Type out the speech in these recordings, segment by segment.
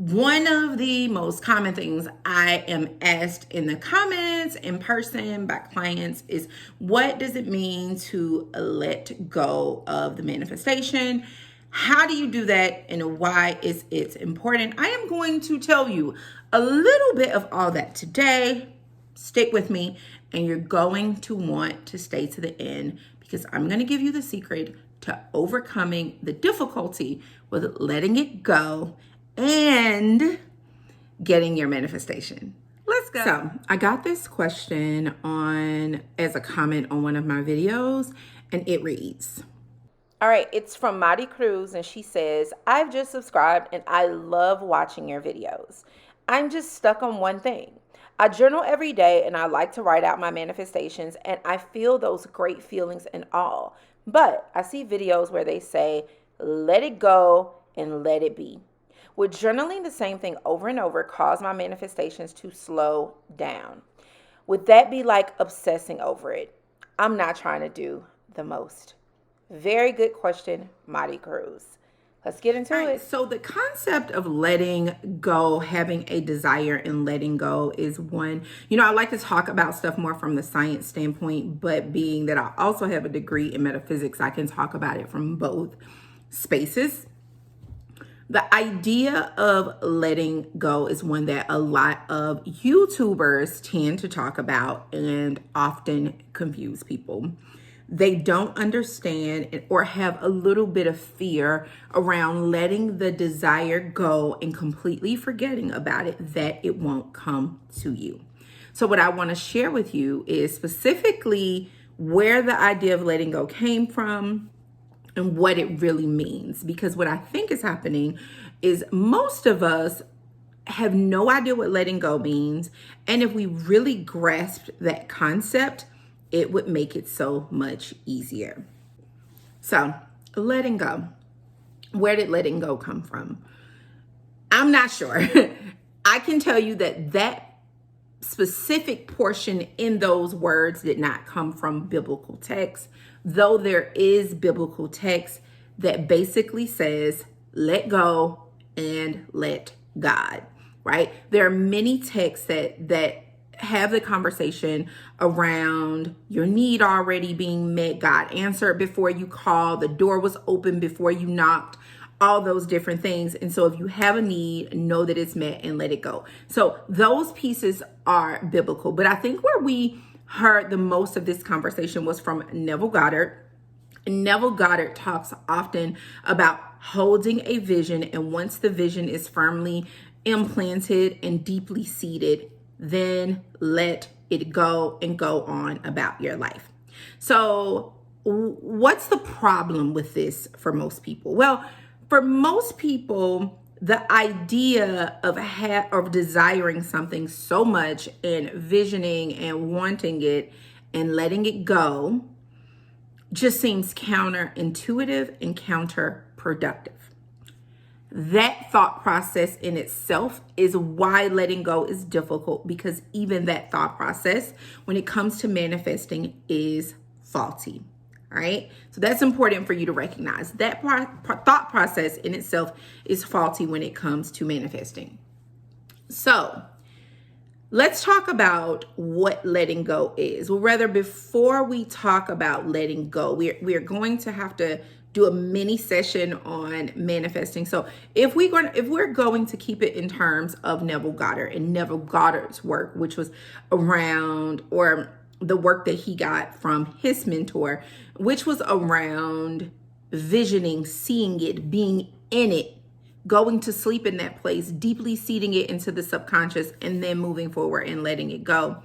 One of the most common things I am asked in the comments, in person, by clients is, what does it mean to let go of the manifestation? How do you do that, and why is it important? I am going to tell you a little bit of all that today. Stick with me, and you're going to want to stay to the end, because I'm going to give you the secret to overcoming the difficulty with letting it go and getting your manifestation. Let's go. So I got this question as a comment on one of my videos, and it reads, all right, it's from Madi Cruz, and she says, I've just subscribed and I love watching your videos. I'm just stuck on one thing. I journal every day and I like to write out my manifestations, and I feel those great feelings and all. But I see videos where they say, let it go and let it be. Would journaling the same thing over and over cause my manifestations to slow down? Would that be like obsessing over it? I'm not trying to do the most. Very good question, Madi Cruz. Let's get into it. So the concept of letting go, having a desire and letting go is one, I like to talk about stuff more from the science standpoint, but being that I also have a degree in metaphysics, I can talk about it from both spaces. The idea of letting go is one that a lot of YouTubers tend to talk about and often confuse people. They don't understand or have a little bit of fear around letting the desire go and completely forgetting about it, that it won't come to you. So what I want to share with you is specifically where the idea of letting go came from and what it really means. Because what I think is happening is most of us have no idea what letting go means. And if we really grasped that concept, it would make it so much easier. So, letting go. Where did letting go come from? I'm not sure. I can tell you that specific portion in those words did not come from biblical text, though there is biblical text that basically says, let go and let God, right? There are many texts that have the conversation around your need already being met. God answered before you called. The door was open before you knocked. All those different things. And so if you have a need, know that it's met and let it go. So those pieces are biblical. But I think where we heard the most of this conversation was from Neville Goddard. Neville Goddard talks often about holding a vision, and once the vision is firmly implanted and deeply seated, then let it go and go on about your life. So what's the problem with this for most people? Well, for most people, the idea of desiring something so much and visioning and wanting it and letting it go just seems counterintuitive and counterproductive. That thought process in itself is why letting go is difficult, because even that thought process, when it comes to manifesting, is faulty. All right. So that's important for you to recognize. That thought process in itself is faulty when it comes to manifesting. So let's talk about what letting go is. Well, rather, before we talk about letting go, we're going to have to do a mini session on manifesting. So if we're going to keep it in terms of Neville Goddard and Neville Goddard's work, which was around, or the work that he got from his mentor, which was around visioning, seeing it, being in it, going to sleep in that place, deeply seeding it into the subconscious, and then moving forward and letting it go.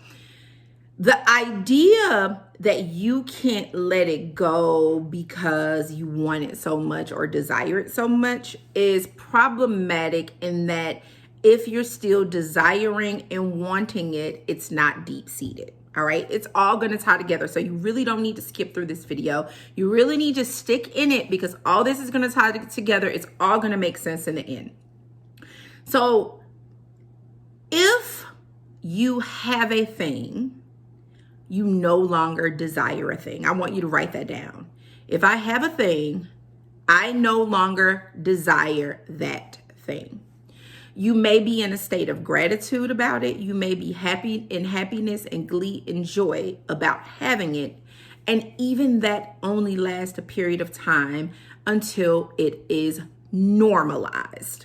The idea that you can't let it go because you want it so much or desire it so much is problematic, in that if you're still desiring and wanting it, it's not deep-seated. All right, it's all going to tie together. So you really don't need to skip through this video. You really need to stick in it, because all this is going to tie together. It's all going to make sense in the end. So if you have a thing, you no longer desire a thing. I want you to write that down. If I have a thing, I no longer desire that thing. You may be in a state of gratitude about it. You may be happy in happiness and glee and joy about having it. And even that only lasts a period of time until it is normalized.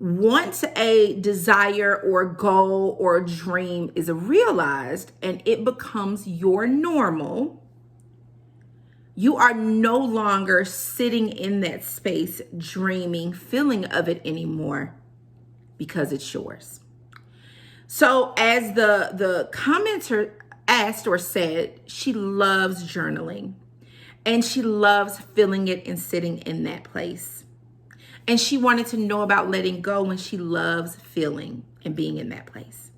Once a desire or goal or dream is realized and it becomes your normal, you are no longer sitting in that space dreaming, feeling of it anymore because it's yours. So as the commenter asked or said, she loves journaling and she loves feeling it and sitting in that place. And she wanted to know about letting go when she loves feeling and being in that place.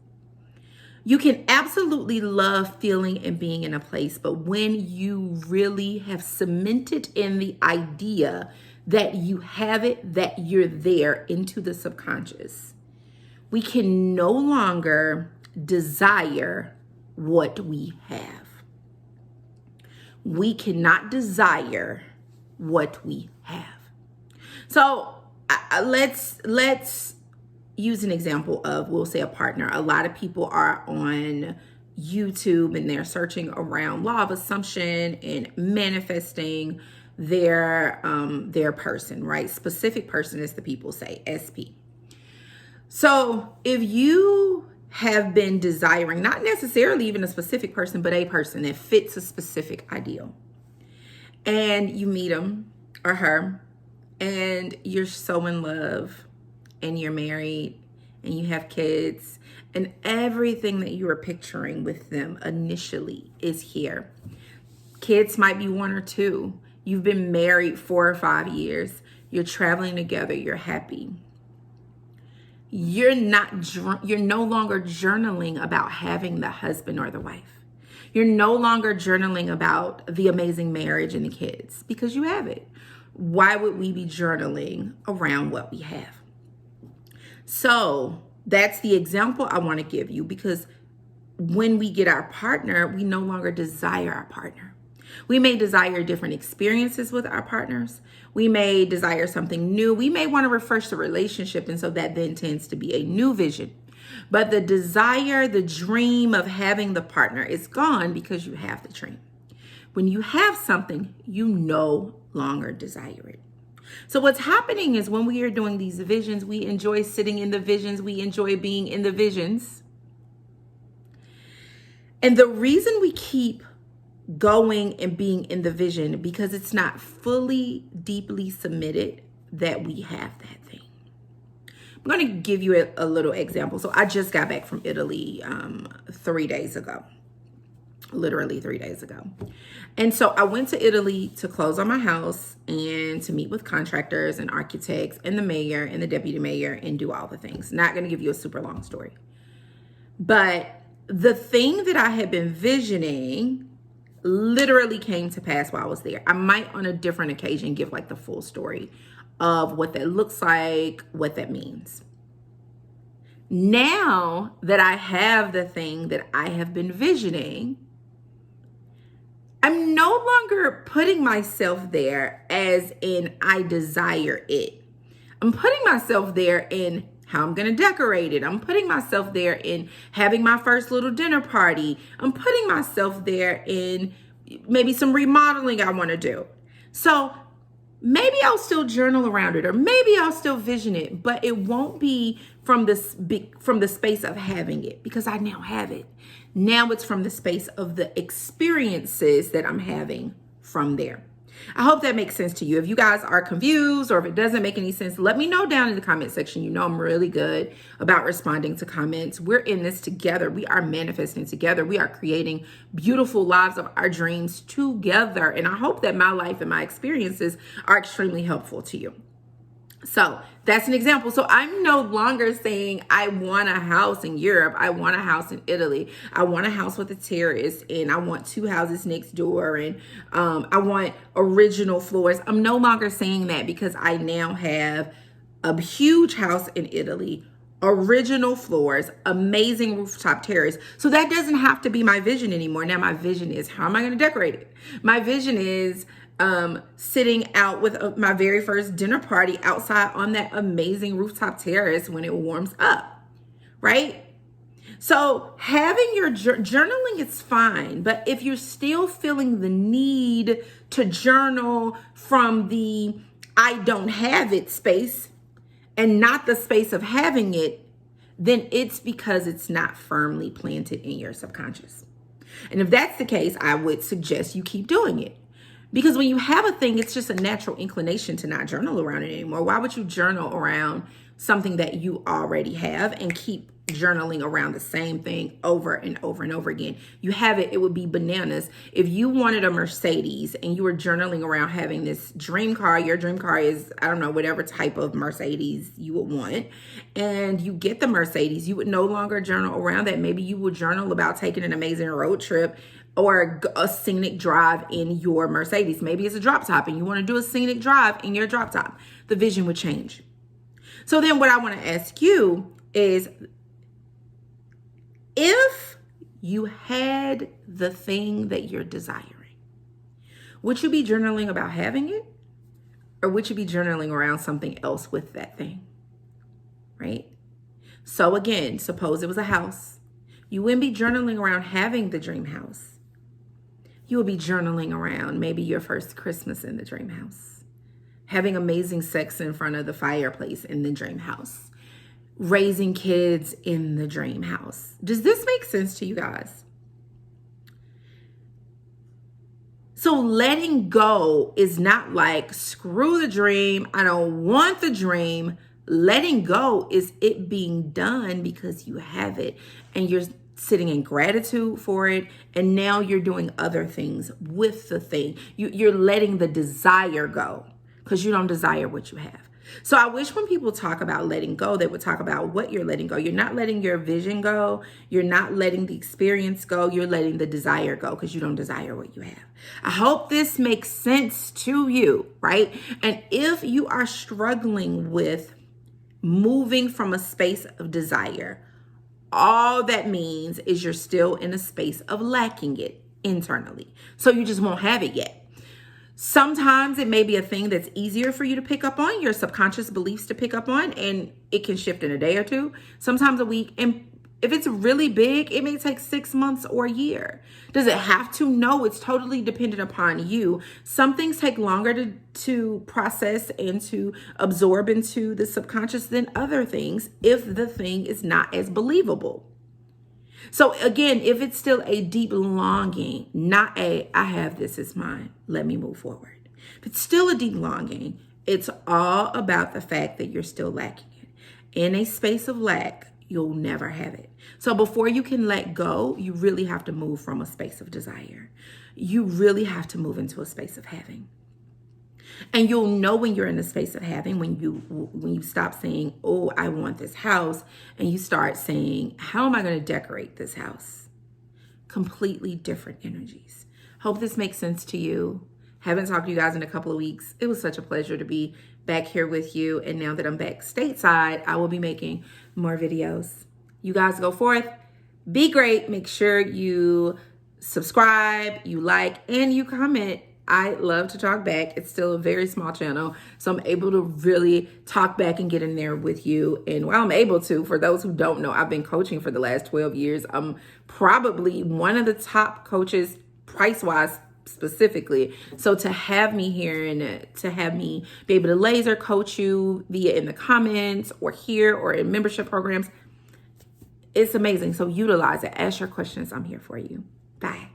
You can absolutely love feeling and being in a place, but when you really have cemented in the idea that you have it, that you're there into the subconscious, we can no longer desire what we have. We cannot desire what we have. So let's use an example of, we'll say, a partner. A lot of people are on YouTube and they're searching around law of assumption and manifesting their person, right? Specific person, as the people say, SP. So if you have been desiring, not necessarily even a specific person, but a person that fits a specific ideal, and you meet him or her, and you're so in love, and you're married, and you have kids, and everything that you were picturing with them initially is here. Kids might be 1 or 2. You've been married 4 or 5 years. You're traveling together. You're happy. You're no longer journaling about having the husband or the wife. You're no longer journaling about the amazing marriage and the kids because you have it. Why would we be journaling around what we have? So that's the example I want to give you, because when we get our partner, we no longer desire our partner. We may desire different experiences with our partners. We may desire something new. We may want to refresh the relationship, and so that then tends to be a new vision. But the desire, the dream of having the partner is gone because you have the dream. When you have something, you no longer desire it. So what's happening is, when we are doing these visions, we enjoy sitting in the visions. We enjoy being in the visions. And the reason we keep going and being in the vision, because it's not fully, deeply submitted that we have that thing. I'm going to give you a little example. So I just got back from Italy 3 days ago. Literally 3 days ago. And so I went to Italy to close on my house and to meet with contractors and architects and the mayor and the deputy mayor and do all the things. Not going to give you a super long story. But the thing that I had been visioning literally came to pass while I was there. I might on a different occasion give like the full story of what that looks like, what that means. Now that I have the thing that I have been visioning, I'm no longer putting myself there as in I desire it. I'm putting myself there in how I'm going to decorate it. I'm putting myself there in having my first little dinner party. I'm putting myself there in maybe some remodeling I want to do. So maybe I'll still journal around it, or maybe I'll still vision it, but it won't be from the space of having it, because I now have it. Now it's from the space of the experiences that I'm having from there. I hope that makes sense to you. If you guys are confused, or if it doesn't make any sense, let me know down in the comment section. You know I'm really good about responding to comments. We're in this together. We are manifesting together. We are creating beautiful lives of our dreams together. And I hope that my life and my experiences are extremely helpful to you. So that's an example. So I'm no longer saying I want a house in Europe. I want a house in Italy. I want a house with a terrace, and I want 2 houses next door, and I want original floors. I'm no longer saying that, because I now have a huge house in Italy, original floors, amazing rooftop terrace. So that doesn't have to be my vision anymore. Now my vision is, how am I going to decorate it? My vision is, sitting out with my very first dinner party outside on that amazing rooftop terrace when it warms up, right? So having your journaling is fine, but if you're still feeling the need to journal from the I don't have it space and not the space of having it, then it's because it's not firmly planted in your subconscious. And if that's the case, I would suggest you keep doing it. Because when you have a thing, it's just a natural inclination to not journal around it anymore. Why would you journal around something that you already have and keep journaling around the same thing over and over and over again? You have it, it would be bananas. If you wanted a Mercedes and you were journaling around having this dream car, your dream car is, I don't know, whatever type of Mercedes you would want, and you get the Mercedes, you would no longer journal around that. Maybe you would journal about taking an amazing road trip or a scenic drive in your Mercedes. Maybe it's a drop top and you want to do a scenic drive in your drop top. The vision would change. So then what I want to ask you is, if you had the thing that you're desiring, would you be journaling about having it? Or would you be journaling around something else with that thing? Right? So again, suppose it was a house. You wouldn't be journaling around having the dream house. You would be journaling around maybe your first Christmas in the dream house, having amazing sex in front of the fireplace in the dream house, raising kids in the dream house. Does this make sense to you guys? So letting go is not like, screw the dream, I don't want the dream. Letting go is it being done because you have it and you're sitting in gratitude for it, and now you're doing other things with the thing. You're letting the desire go because you don't desire what you have. So I wish when people talk about letting go, they would talk about what you're letting go. You're not letting your vision go. You're not letting the experience go. You're letting the desire go because you don't desire what you have. I hope this makes sense to you, right? And if you are struggling with moving from a space of desire, all that means is you're still in a space of lacking it internally. So you just won't have it yet. Sometimes it may be a thing that's easier for you to pick up on, your subconscious beliefs to pick up on, and it can shift in a day or two, sometimes a week. And if it's really big, it may take 6 months or a year. Does it have to? No, it's totally dependent upon you. Some things take longer to process and to absorb into the subconscious than other things if the thing is not as believable. So again, if it's still a deep longing, not a, I have this, it's mine, let me move forward. If it's still a deep longing, it's all about the fact that you're still lacking it. In a space of lack, you'll never have it. So before you can let go, you really have to move from a space of desire. You really have to move into a space of having. And you'll know when you're in the space of having, when you stop saying, oh, I want this house, and you start saying, how am I going to decorate this house? Completely different energies. Hope this makes sense to you. Haven't talked to you guys in a couple of weeks. It was such a pleasure to be back here with you. And now that I'm back stateside, I will be making more videos. You guys go forth, be great. Make sure you subscribe, you like, and you comment. I love to talk back. It's still a very small channel, so I'm able to really talk back and get in there with you. And while I'm able to, for those who don't know, I've been coaching for the last 12 years. I'm probably one of the top coaches price-wise specifically. So to have me here and to have me be able to laser coach you via in the comments or here or in membership programs, it's amazing. So utilize it. Ask your questions. I'm here for you. Bye.